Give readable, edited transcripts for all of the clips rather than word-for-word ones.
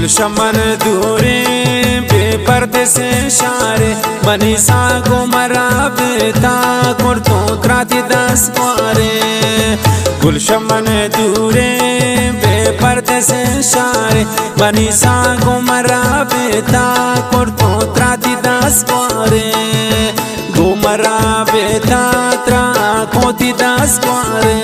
गुलशमन दूरे बेपर्दे से शारे मनी सागो मरा बेता कुर्तो क्रांति दस मारे। गुलशमन दूरे बेपर्दे से शारे मनी सागो मरा बेता कुर्तो क्रांति दस मारे। घुमरा बेता त्रा कोति दस मारे।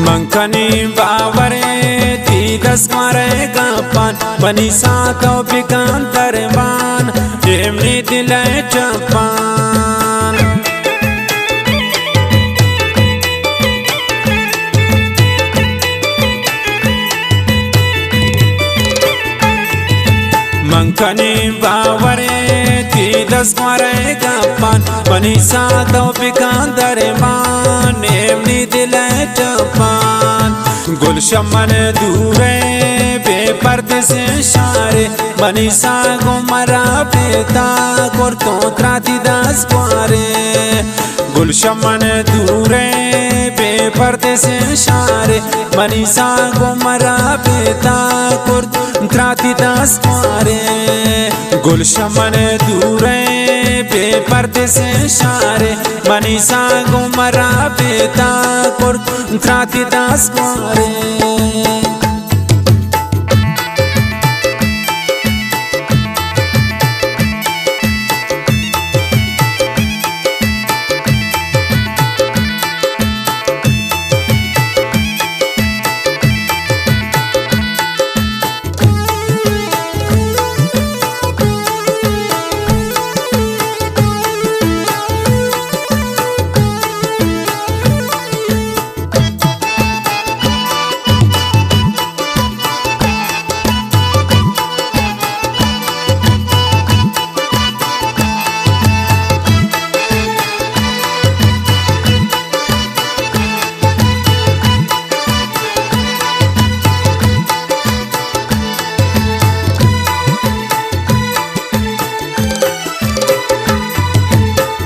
मंकनी बावरे ती दस मारे गपान बनी साको पिकान तरबान जेमनी दिले चपान। मंकनी बावरे ती दस मारे गपान बनी साको पिकान तरबान जेमनी दिले चपान। गुलशमन दूरे बेपर्दे से शारे मनी सागो मरा बेता कुर्तो क्रांति दस मारे। गुलशमन दूरे बेपर्दे से शारे मनी सागो मरा बेता कुर्तो क्रांति दस मारे। गुलशमन दूरे बेपर्दे से शारे मनी सागो मरा बेता कुर्तो क्रांति दस मारे।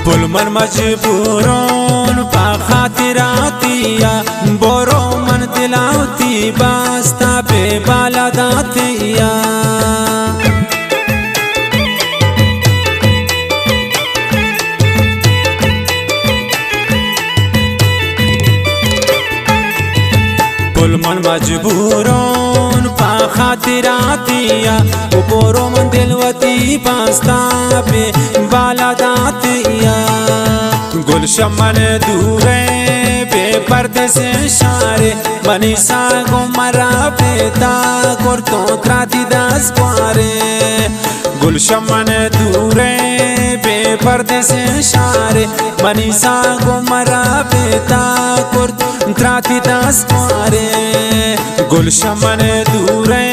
पुलमन मजबूरों पा खातिरातिया बोरो मन दिलावती बास्ता पे बाला दातिया। पुलमन मजबूरों पा खातिरातिया बोरो मन दिलवती बास्ता पे बाला दातिया। गुलशमन दूरे बेपर्दे से शारे मनी सागो मरा बेता कुर्तो क्रांति दस मारे। गुलशमन दूरे बेपर्दे से शारे मनी सागो मरा बेता कुर्तो क्रांति दस मारे। गुलशमन दूरे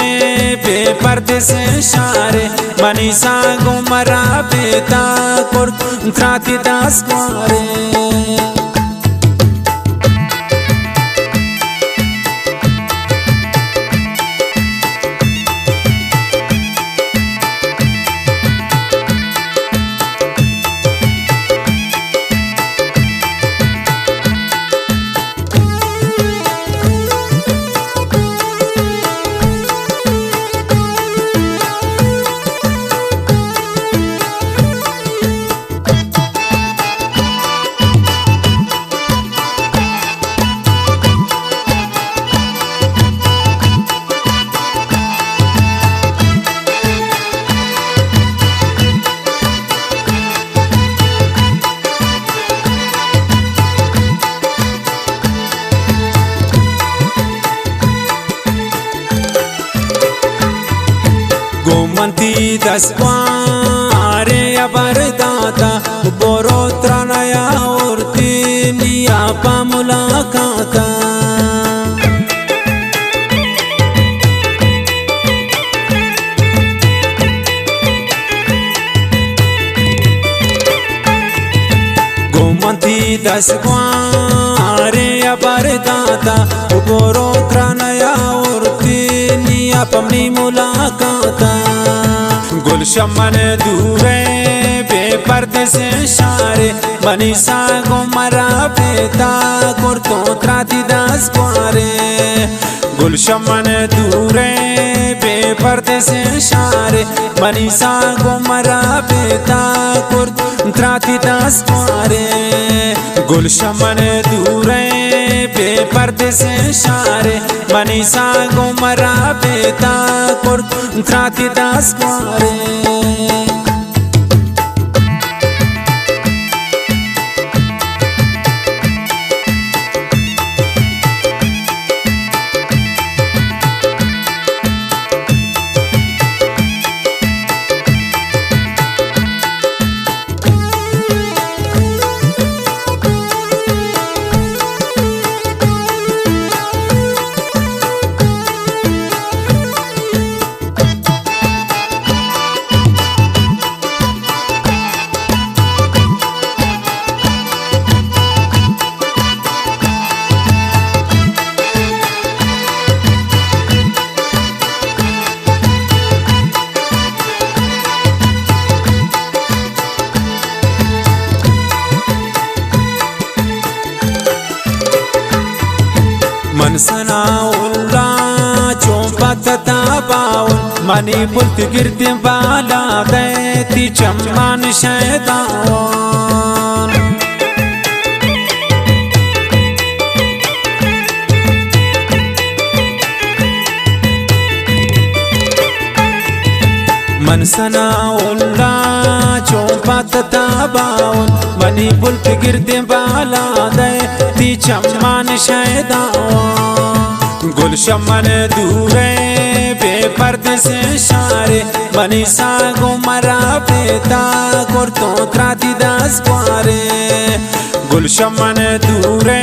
बेपर्दे से शारे मनी सागो मरा बेता कुर्तो क्रांति दस मारे। dasquare abardata boro tranaya urtinia pamulakata gomanti dasquare abardata boro tranaya urtinia pamulakata गुलशमन दूरे बेपर्दे से शारे बनीसा गोमरा बेता कुर्तो त्राती दास कुआरे गुलशमन दूरे बेपर्दे से शारे बनीसा गोमरा बेता कुर्तो त्राती दास कुआरे गुलशमन दूरे बेपर्दे से शारे बनीसा गोमरा बेता कुर्तो त्राती दास कुआरे मनसना उल्ला चोंपत ताबाउल मनी बुल्त गिरते बाला दैती चम्मान शैतान मनसना उल्ला चोंपत ताबाउल मनी बुल्त गिरते बाला दैती चम्मान शैतान गुलशमन दूरे बेपर्दे से शारे बनीसा गोमरा बेता कुर्तो त्राती दास कुआरे गुलशमन दूरे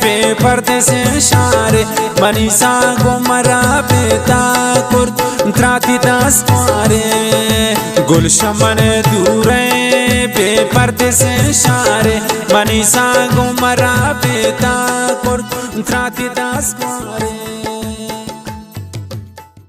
बेपर्दे से शारे बनीसा गोमरा बेता कुर्तो त्राती दास कुआरे गुलशमन दूरे बेपर्दे से शारे बनीसा गोमरा बेता कुर्तो त्राती दास कुआरे